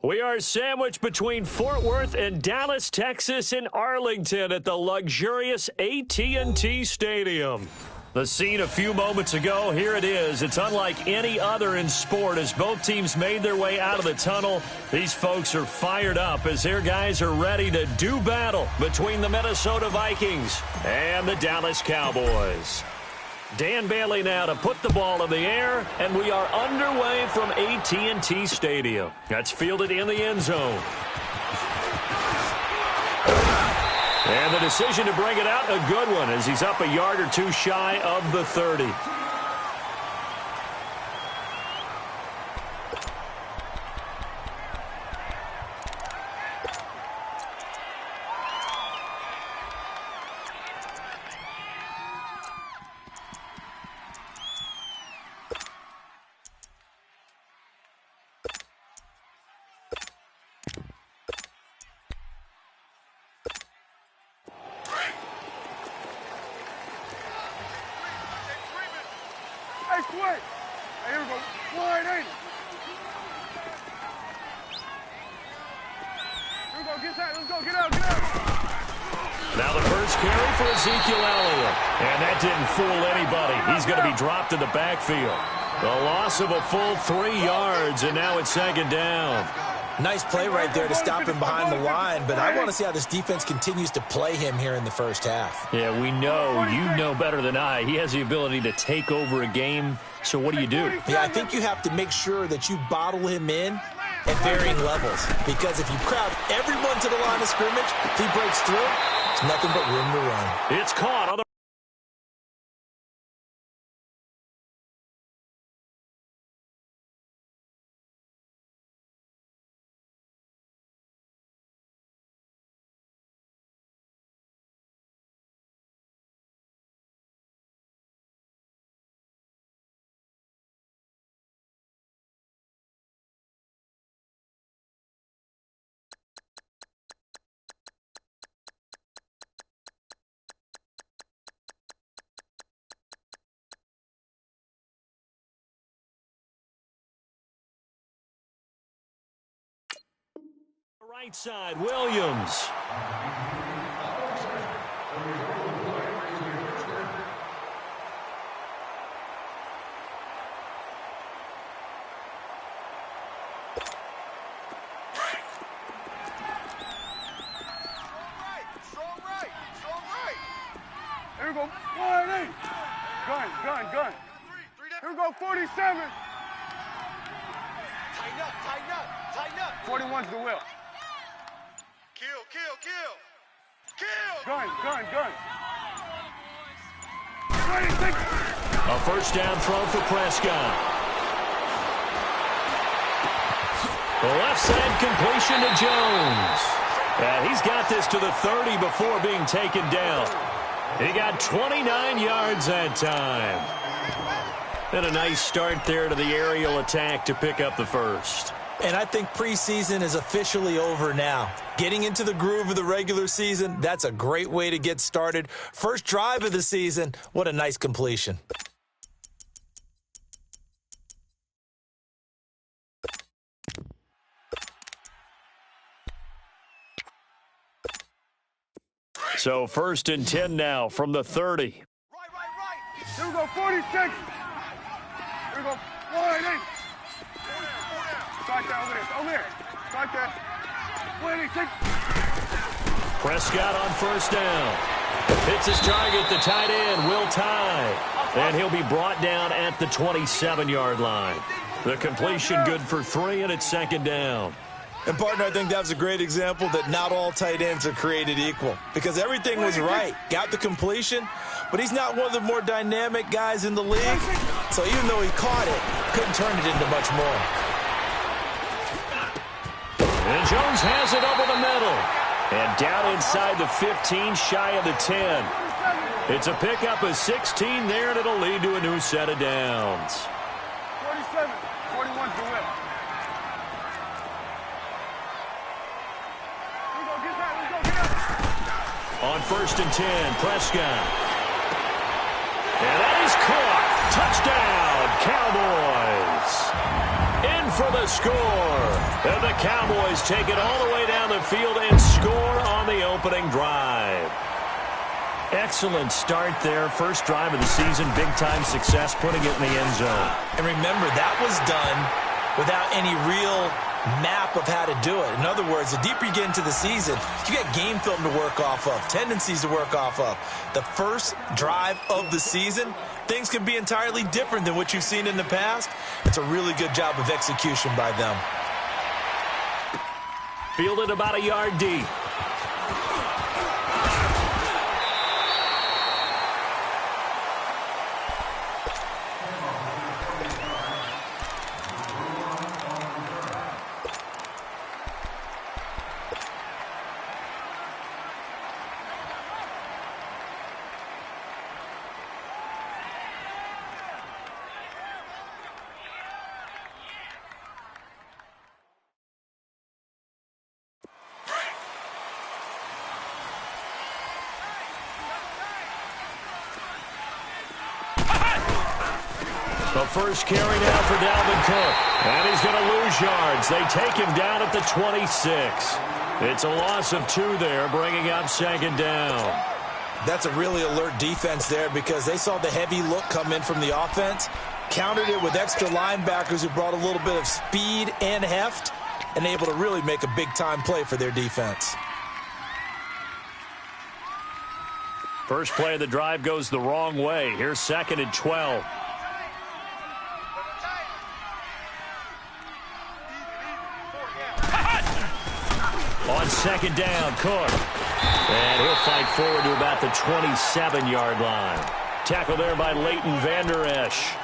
We are sandwiched between Fort Worth and Dallas, Texas in Arlington at the luxurious AT&T Stadium. The scene a few moments ago, here it is. It's unlike any other in sport as both teams made their way out of the tunnel. These folks are fired up as their guys are ready to do battle between the Minnesota Vikings and the Dallas Cowboys. Dan Bailey now to put the ball in the air, and we are underway from AT&T Stadium. That's fielded in the end zone. And the decision to bring it out, a good one, as he's up a yard or two shy of the 30. Now the first carry for Ezekiel Elliott. And that didn't fool anybody. He's going to be dropped in the backfield. The loss of a full 3 yards, and now it's second down. Nice play right there to stop him behind the line, but I want to see how this defense continues to play him here in the first half. Yeah, we know, you know better than I, he has the ability to take over a game, so what do you do? Yeah, I think you have to make sure that you bottle him in at varying levels, because if you crowd everyone to the line of scrimmage, if he breaks through, there's nothing but room to run. It's caught on the right side, Williams. Here we go, 48. Gun. Here we go, 47. Tighten up. 41's the will. Kill. Gun. 26. A first down throw for Prescott. The left side completion to Jones. He's got this to the 30 before being taken down. He got 29 yards that time. And a nice start there to the aerial attack to pick up the first. And I think preseason is officially over now. Getting into the groove of the regular season, that's a great way to get started. First drive of the season, what a nice completion. So 1st and 10 now from the 30. Right. Here we go, 46. Here we go, 48. Start that over there. Start that. 26. Prescott on first down. Hits his target, the tight end, Will Tye. And he'll be brought down at the 27-yard line. The completion good for 3, and it's second down. And, partner, I think that was a great example that not all tight ends are created equal, because everything was right. Got the completion, but he's not one of the more dynamic guys in the league. So even though he caught it, couldn't turn it into much more. And Jones has it over the middle. And down inside the 15, shy of the 10. It's a pickup of 16 there, and it'll lead to a new set of downs. 47. 41's the whip. On 1st and 10, Prescott. And that is caught. Touchdown, Cowboys. In for the score. And the Cowboys take it all the way down the field and score on the opening drive. Excellent start there. First drive of the season, big-time success, putting it in the end zone. And remember, that was done without any real map of how to do it. In other words, the deeper you get into the season, you got game film to work off of, tendencies to work off of. The first drive of the season, things can be entirely different than what you've seen in the past. It's a really good job of execution by them. Fielded about a yard deep. The first carry now for Dalvin Cook. And he's going to lose yards. They take him down at the 26. It's a loss of 2 there, bringing up second down. That's a really alert defense there because they saw the heavy look come in from the offense, countered it with extra linebackers who brought a little bit of speed and heft, and able to really make a big-time play for their defense. First play of the drive goes the wrong way. Here's second and 12. On second down, Cook. And he'll fight forward to about the 27-yard line. Tackle there by Leighton Vander Esch.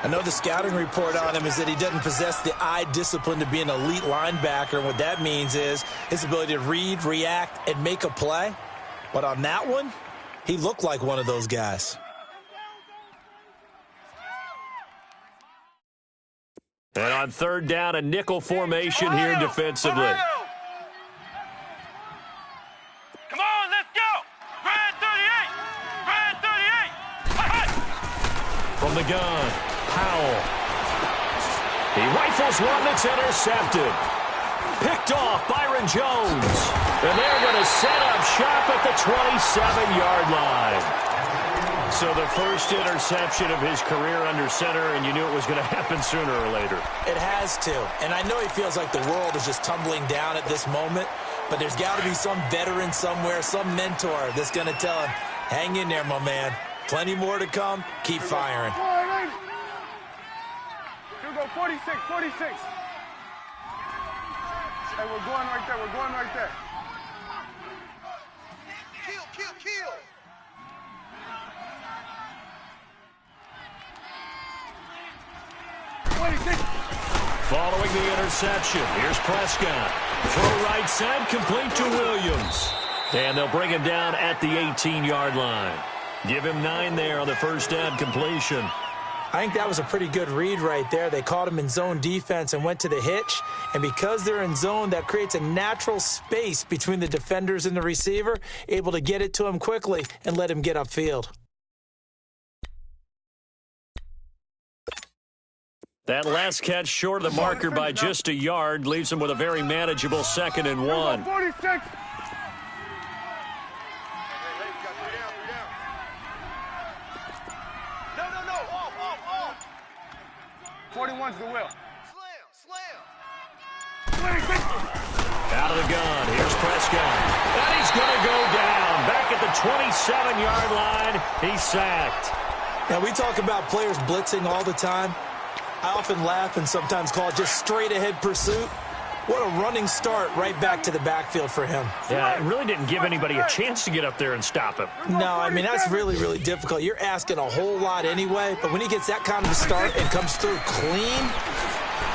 I know the scouting report on him is that he doesn't possess the eye discipline to be an elite linebacker. And what that means is his ability to read, react, and make a play. But on that one, he looked like one of those guys. And on third down, a nickel formation here defensively. Come on, let's go! Red 38! Red 38! From the gun, Powell. He rifles one that's intercepted. Picked off Byron Jones. And they're going to set up shop at the 27-yard line. So the first interception of his career under center, and you knew it was going to happen sooner or later. It has to. And I know he feels like the world is just tumbling down at this moment, but there's got to be some veteran somewhere, some mentor that's going to tell him, hang in there, my man. Plenty more to come. Keep firing. Here we go, 46, 46. Hey, we're going right there, we're going right there. Kill. Following the interception, here's Prescott. Throw right side, complete to Williams. And they'll bring him down at the 18-yard line. Give him 9 there on the first down completion. I think that was a pretty good read right there. They caught him in zone defense and went to the hitch. And because they're in zone, that creates a natural space between the defenders and the receiver, able to get it to him quickly and let him get upfield. That last catch short of the marker by just a yard leaves him with a very manageable 2nd and 1. 46. 41's the will. Slam. Out of the gun, here's Prescott. And he's going to go down. Back at the 27-yard line, he's sacked. Now, we talk about players blitzing all the time. I often laugh and sometimes call it just straight-ahead pursuit. What a running start right back to the backfield for him. Yeah, it really didn't give anybody a chance to get up there and stop him. No, I mean, that's really, really difficult. You're asking a whole lot anyway, but when he gets that kind of a start and comes through clean,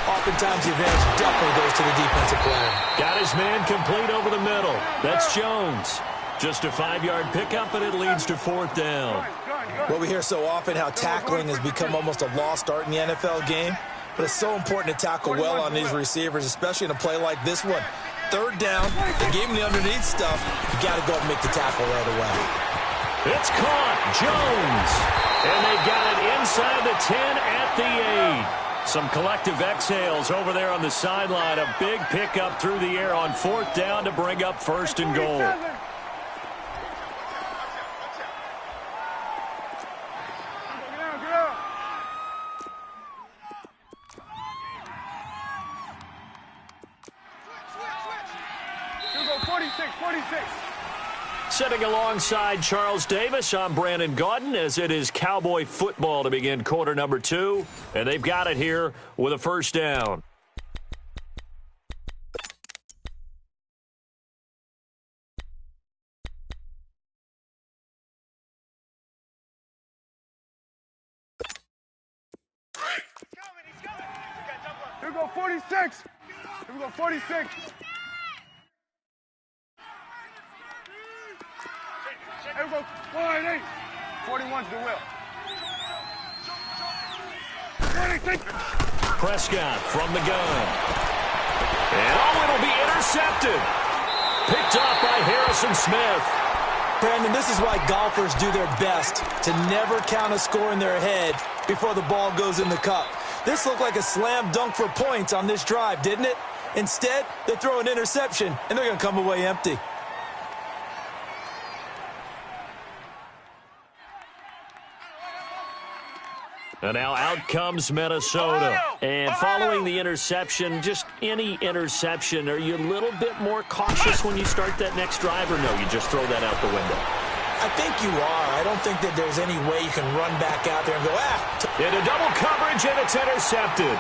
oftentimes the advantage definitely goes to the defensive player. Got his man complete over the middle. That's Jones. Just a 5-yard pickup, and it leads to 4th down. Well, we hear so often how tackling has become almost a lost art in the NFL game. But it's so important to tackle well on these receivers, especially in a play like this one. Third down, they gave him the underneath stuff. You got to go and make the tackle right away. It's caught, Jones. And they got it inside the 10 at the 8. Some collective exhales over there on the sideline. A big pickup through the air on 4th down to bring up 1st and goal. Sitting alongside Charles Davis, I'm Brandon Gaudin, as it is Cowboy football to begin quarter number 2. And they've got it here with a 1st down. Here we go, 46. Here we go, 46. Here we go, 48. 41 to the wheel. 46. Prescott from the gun. And it'll be intercepted. Picked off by Harrison Smith. Brandon, this is why golfers do their best to never count a score in their head before the ball goes in the cup. This looked like a slam dunk for points on this drive, didn't it? Instead, they throw an interception, and they're going to come away empty. And now out comes Minnesota. And following the interception, just any interception, are you a little bit more cautious when you start that next drive, or no, you just throw that out the window? I think you are. I don't think that there's any way you can run back out there and go, Into double coverage, and it's intercepted.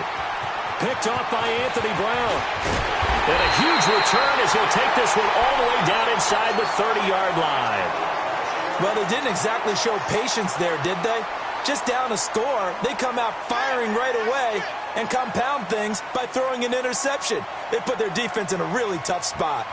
Picked off by Anthony Brown. And a huge return as he'll take this one all the way down inside the 30-yard line. Well, they didn't exactly show patience there, did they? Just down a score, they come out firing right away and compound things by throwing an interception. They put their defense in a really tough spot.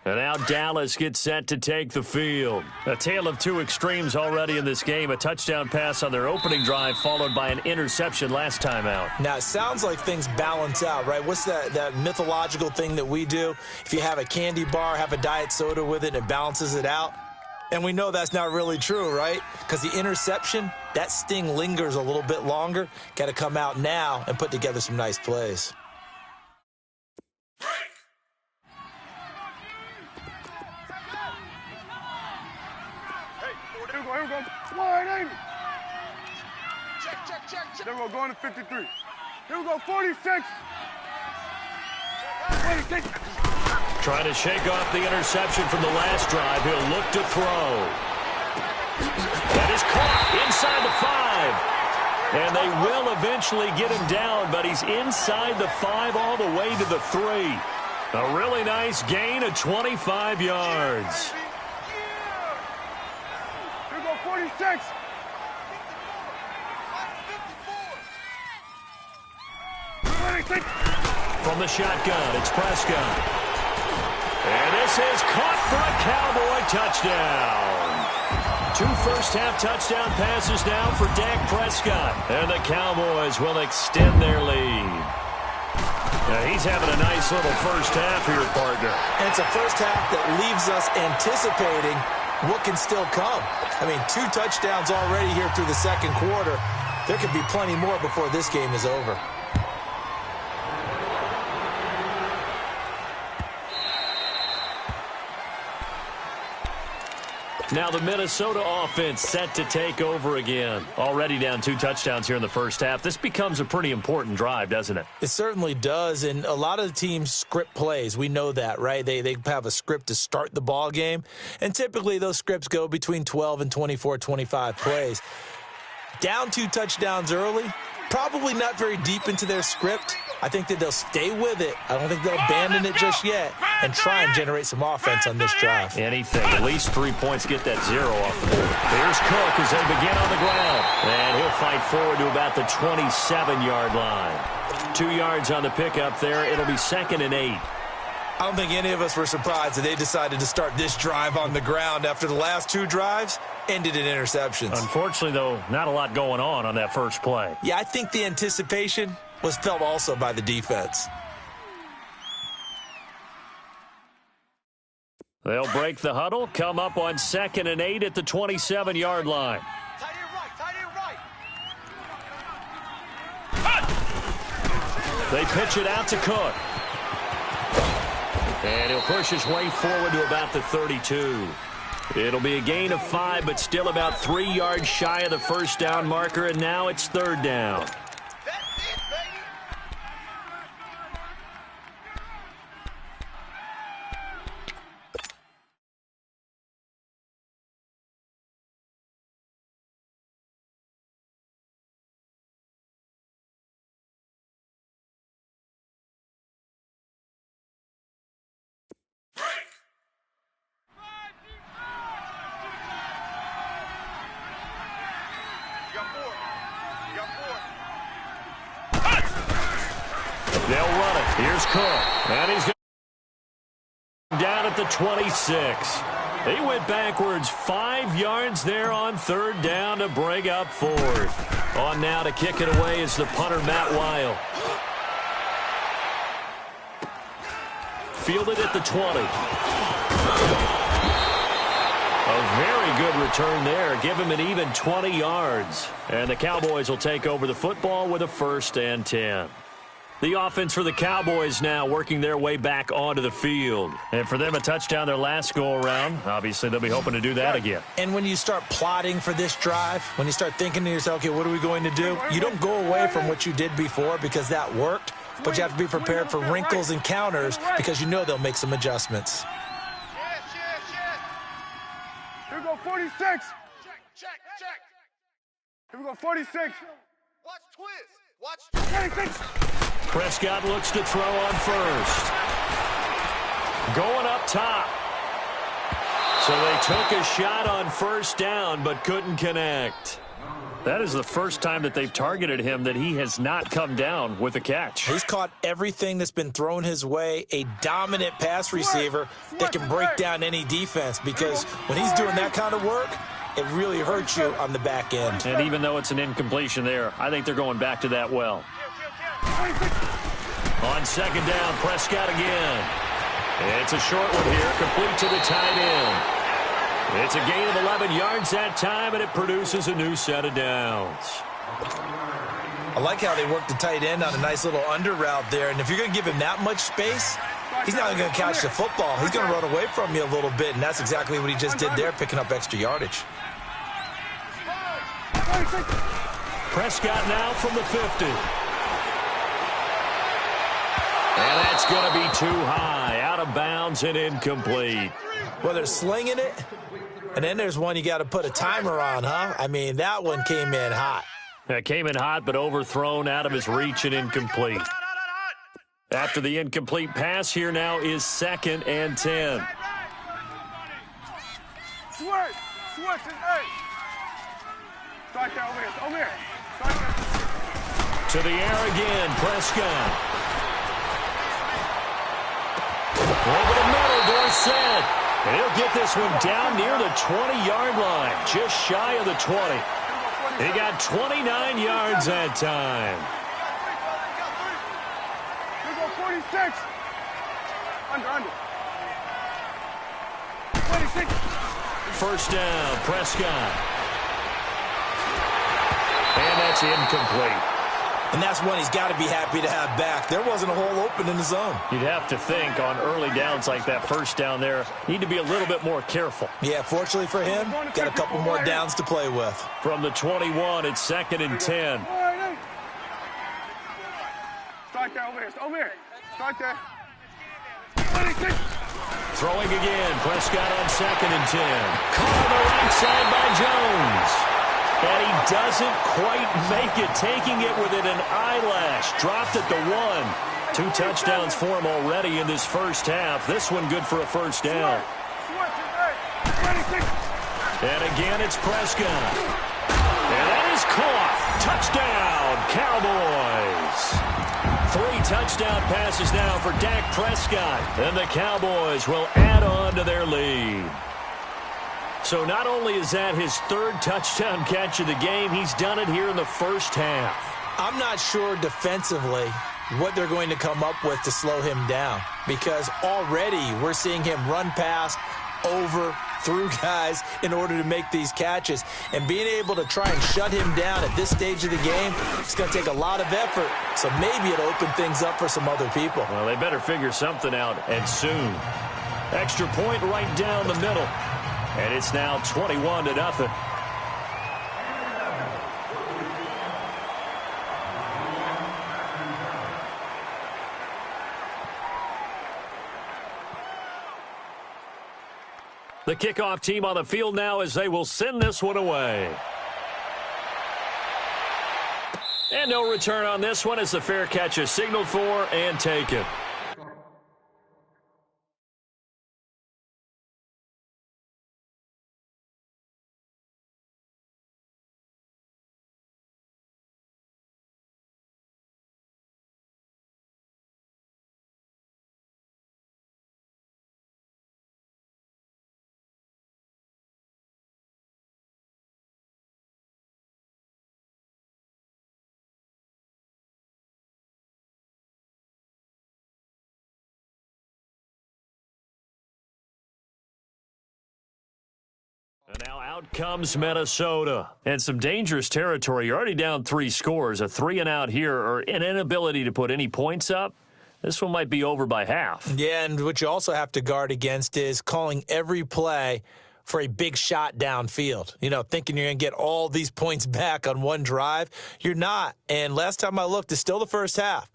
And now Dallas gets set to take the field. A tale of two extremes already in this game. A touchdown pass on their opening drive, followed by an interception last time out. Now, it sounds like things balance out, right? What's that mythological thing that we do? If you have a candy bar, have a diet soda with it, it balances it out. And we know that's not really true, right? Because the interception, that sting lingers a little bit longer. Got to come out now and put together some nice plays. Here we go. Wide 80. Check. Then we're going to 53. Here we go, 46. 46. Trying to shake off the interception from the last drive. He'll look to throw. That is caught inside the 5. And they will eventually get him down, but he's inside the 5 all the way to the 3. A really nice gain of 25 yards. 46. From the shotgun, it's Prescott. And this is caught for a Cowboy touchdown. 2 first-half touchdown passes now for Dak Prescott. And the Cowboys will extend their lead. Now he's having a nice little first half here, partner. And it's a first half that leaves us anticipating what can still come. I mean, 2 touchdowns already here through the second quarter. There could be plenty more before this game is over. Now the Minnesota offense set to take over again. Already down 2 touchdowns here in the first half. This becomes a pretty important drive, doesn't it? It certainly does, and a lot of the teams script plays. We know that, right? They have a script to start the ball game, and typically those scripts go between 12 and 24, 25 plays. Down 2 touchdowns early, probably not very deep into their script. I think that they'll stay with it. I don't think they'll abandon it just yet and try and generate some offense on this drive. Anything. At least 3 points, get that 0 off the board. Here's Cook as they begin on the ground. And he'll fight forward to about the 27-yard line. 2 yards on the pickup there. It'll be 2nd and 8. I don't think any of us were surprised that they decided to start this drive on the ground after the last 2 drives ended in interceptions. Unfortunately, though, not a lot going on that first play. Yeah, I think the anticipation was felt also by the defense. They'll break the huddle, come up on 2nd and 8 at the 27-yard line. Tight end right. They pitch it out to Cook. And he'll push his way forward to about the 32. It'll be a gain of 5, but still about 3 yards shy of the first down marker, and now it's 3rd down. They'll run it. Here's Cook. And he's down at the 26. He went backwards 5 yards there on 3rd down to bring up 4th. On now to kick it away is the punter, Matt Weil. Fielded at the 20. A very good return there. Give him an even 20 yards. And the Cowboys will take over the football with a 1st and 10. The offense for the Cowboys now working their way back onto the field. And for them, a touchdown their last go-around. Obviously, they'll be hoping to do that again. And when you start plotting for this drive, when you start thinking to yourself, okay, what are we going to do? You don't go away from what you did before because that worked, but you have to be prepared for wrinkles and counters because you know they'll make some adjustments. Here we go, 46. Check. Here we go, 46. Watch twist. 26. Prescott looks to throw on 1st. Going up top. So they took a shot on 1st down but couldn't connect. That is the first time that they've targeted him that he has not come down with a catch. He's caught everything that's been thrown his way, a dominant pass receiver that can break down any defense because when he's doing that kind of work, it really hurts you on the back end. And even though it's an incompletion there, I think they're going back to that well. On 2nd down, Prescott again. It's a short one here, complete to the tight end. It's a gain of 11 yards that time, and it produces a new set of downs. I like how they work the tight end on a nice little under route there, and if you're going to give him that much space, he's not going to catch the football. He's going to run away from you a little bit, and that's exactly what he just did there, picking up extra yardage. Prescott now from the 50. And that's going to be too high, out of bounds and incomplete. Well, they're slinging it, and then there's one you got to put a timer on, huh? I mean, that one came in hot. That came in hot, but overthrown out of his reach and incomplete. After the incomplete pass, here now is 2nd and 10. Switch, and 8. Start there, over here. Start there. To the air again, Prescott. Over the middle, Dorsett. And he'll get this one down near the 20-yard line, just shy of the 20. He got 29 yards that time. Here we go, 46. Under. 26. 1st down, Prescott. And that's incomplete. And that's one he's got to be happy to have back. There wasn't a hole open in the zone. You'd have to think on early downs like that 1st down there, need to be a little bit more careful. Yeah, fortunately for him, got a couple more downs to play with. From the 21, it's 2nd and 10. Start there, over here. Start there. 26. Throwing again, Prescott on 2nd and 10. Caught on the right side by Jones. And he doesn't quite make it, taking it within an eyelash. Dropped at the 1. 2 touchdowns for him already in this first half. This one good for a 1st down. And again, it's Prescott. And that is caught. Touchdown, Cowboys. 3 touchdown passes now for Dak Prescott. And the Cowboys will add on to their lead. So not only is that his 3rd touchdown catch of the game, he's done it here in the first half. I'm not sure defensively what they're going to come up with to slow him down, because already we're seeing him run past, over, through guys in order to make these catches. And being able to try and shut him down at this stage of the game, it's going to take a lot of effort. So maybe it'll open things up for some other people. Well, they better figure something out, and soon. Extra point right down the middle. And it's now 21-0. The kickoff team on the field now as they will send this one away. And no return on this one as the fair catch is signaled for and taken. And now out comes Minnesota. And some dangerous territory. You're already down 3 scores. A 3-and-out here, or an inability to put any points up. This one might be over by half. Yeah, and what you also have to guard against is calling every play for a big shot downfield. You know, thinking you're going to get all these points back on one drive. You're not. And last time I looked, it's still the first half.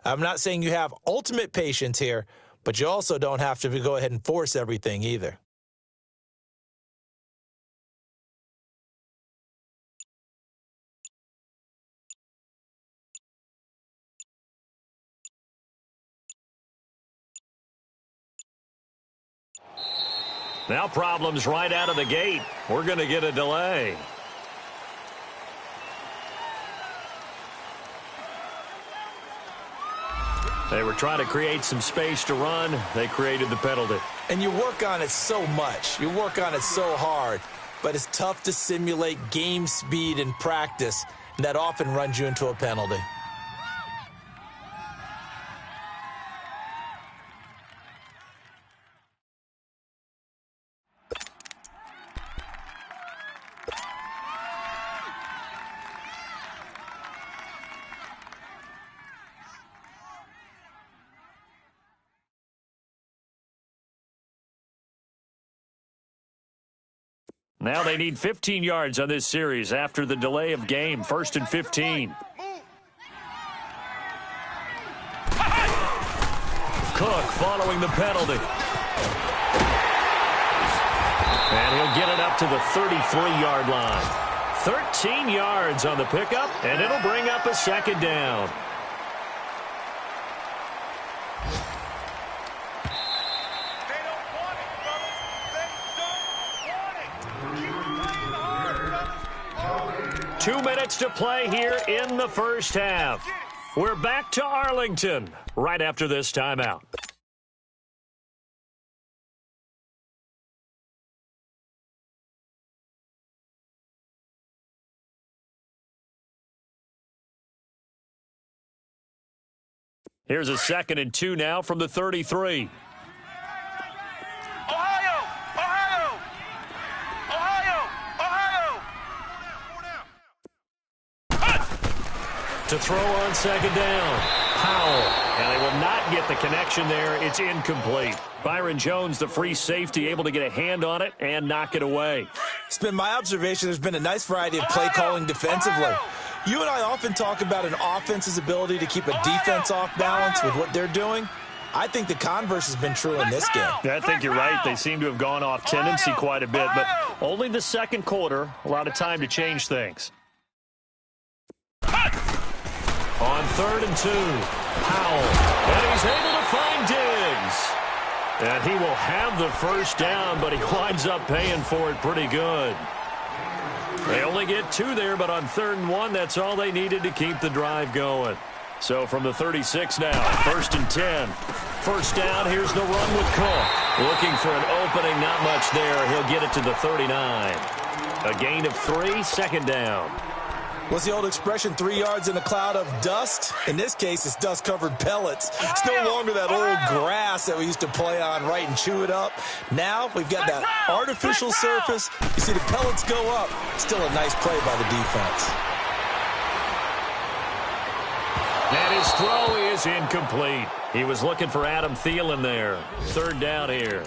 I'm not saying you have ultimate patience here, but you also don't have to go ahead and force everything either. Now problems right out of the gate. We're going to get a delay. They were trying to create some space to run. They created the penalty. And you work on it so much. You work on it so hard. But it's tough to simulate game speed in practice. And that often runs you into a penalty. Now they need 15 yards on this series after the delay of game. 1st and 15. Cook following the penalty. And he'll get it up to the 33-yard line. 13 yards on the pickup, and it'll bring up a 2nd down. Two minutes to play here in the first half. We're back to Arlington right after this timeout. Here's a 2nd and 2 now from the 33. To throw on 2nd down. Powell. And they will not get the connection there. It's incomplete. Byron Jones, the free safety, able to get a hand on it and knock it away. It's been my observation there's been a nice variety of play calling defensively. You and I often talk about an offense's ability to keep a defense off balance with what they're doing. I think the converse has been true in this game. I think you're right. They seem to have gone off tendency quite a bit, but only the 2nd quarter, a lot of time to change things. On 3rd and 2, Powell, and he's able to find Diggs. And he will have the 1st down, but he winds up paying for it pretty good. They only get 2 there, but on 3rd and 1, that's all they needed to keep the drive going. So from the 36 now, 1st and 10. 1st down, here's the run with Cook. Looking for an opening, not much there. He'll get it to the 39. A gain of 3, 2nd down. What's the old expression, 3 yards in a cloud of dust? In this case, it's dust-covered pellets. It's no longer that old grass that we used to play on, right, and chew it up. Now we've got that artificial surface. You see the pellets go up. Still a nice play by the defense. And his throw is incomplete. He was looking for Adam Thielen there. 3rd down here.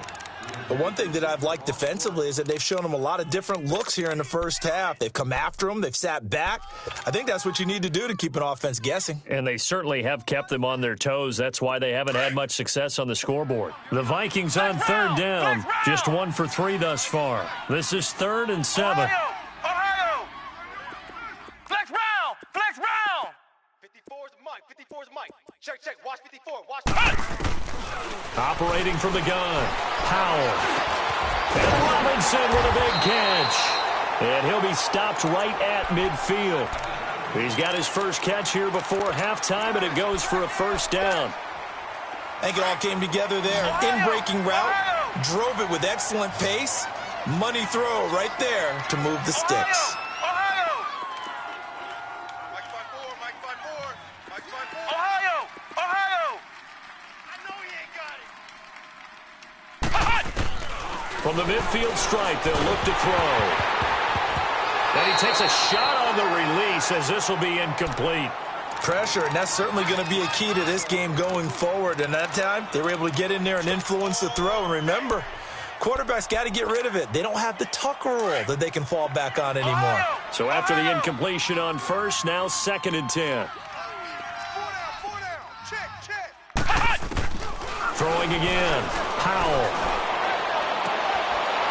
But one thing that I've liked defensively is that they've shown him a lot of different looks here in the first half. They've come after him. They've sat back. I think that's what you need to do to keep an offense guessing. And they certainly have kept them on their toes. That's why they haven't had much success on the scoreboard. The Vikings on 3rd down. Just 1 for 3 thus far. This is 3rd and 7. Ohio! Flex round! Flex round! 54's Mike. 54's Mike. Check, check. Watch 54. Watch. Operating from the gun, Powell. And Robinson with a big catch. And he'll be stopped right at midfield. He's got his first catch here before halftime, and it goes for a 1st down. I think it all came together there. In-breaking route, drove it with excellent pace. Money throw right there to move the sticks. From the midfield stripe, they'll look to throw. And he takes a shot on the release as this will be incomplete. Pressure, and that's certainly going to be a key to this game going forward. And that time, they were able to get in there and influence the throw. And remember, quarterbacks got to get rid of it. They don't have the tucker roll that they can fall back on anymore. So after the incompletion on 1st, now 2nd and 10. Throwing again, Powell.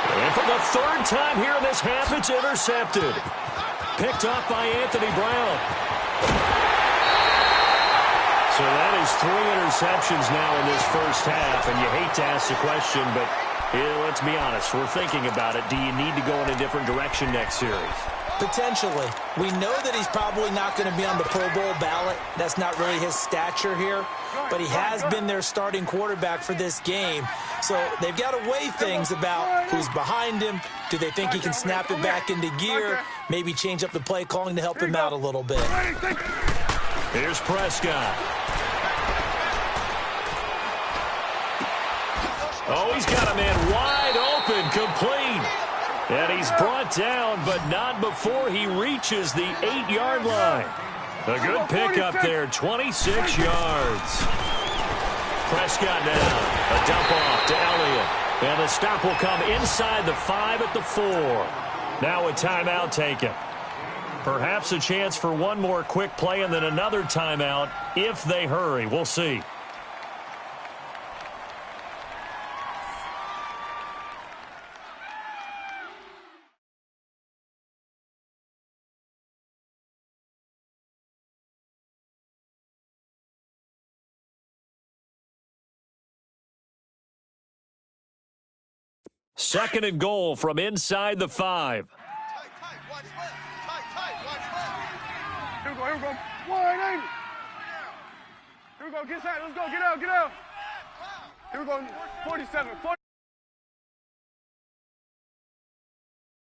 And for the 3rd time here in this half, it's intercepted. Picked off by Anthony Brown. So that is 3 interceptions now in this first half. And you hate to ask the question, but let's be honest. We're thinking about it. Do you need to go in a different direction next series? Potentially. We know that he's probably not going to be on the Pro Bowl ballot. That's not really his stature here. But he has been their starting quarterback for this game. So they've got to weigh things about who's behind him. Do they think he can snap it back into gear? Maybe change up the play calling to help him out a little bit. Here's Prescott. Oh, he's got a man wide open, complete. And he's brought down, but not before he reaches the 8-yard line. A good pickup there, 26 yards. Prescott down, a dump off to Elliott. And the stop will come inside the 5 at the 4. Now a timeout taken. Perhaps a chance for one more quick play and then another timeout if they hurry. We'll see. Second and goal from inside the 5. Tight, watch left. Tight, watch left. Here we go. 180. Here we go, get inside. Let's go, get out. Here we go, 47.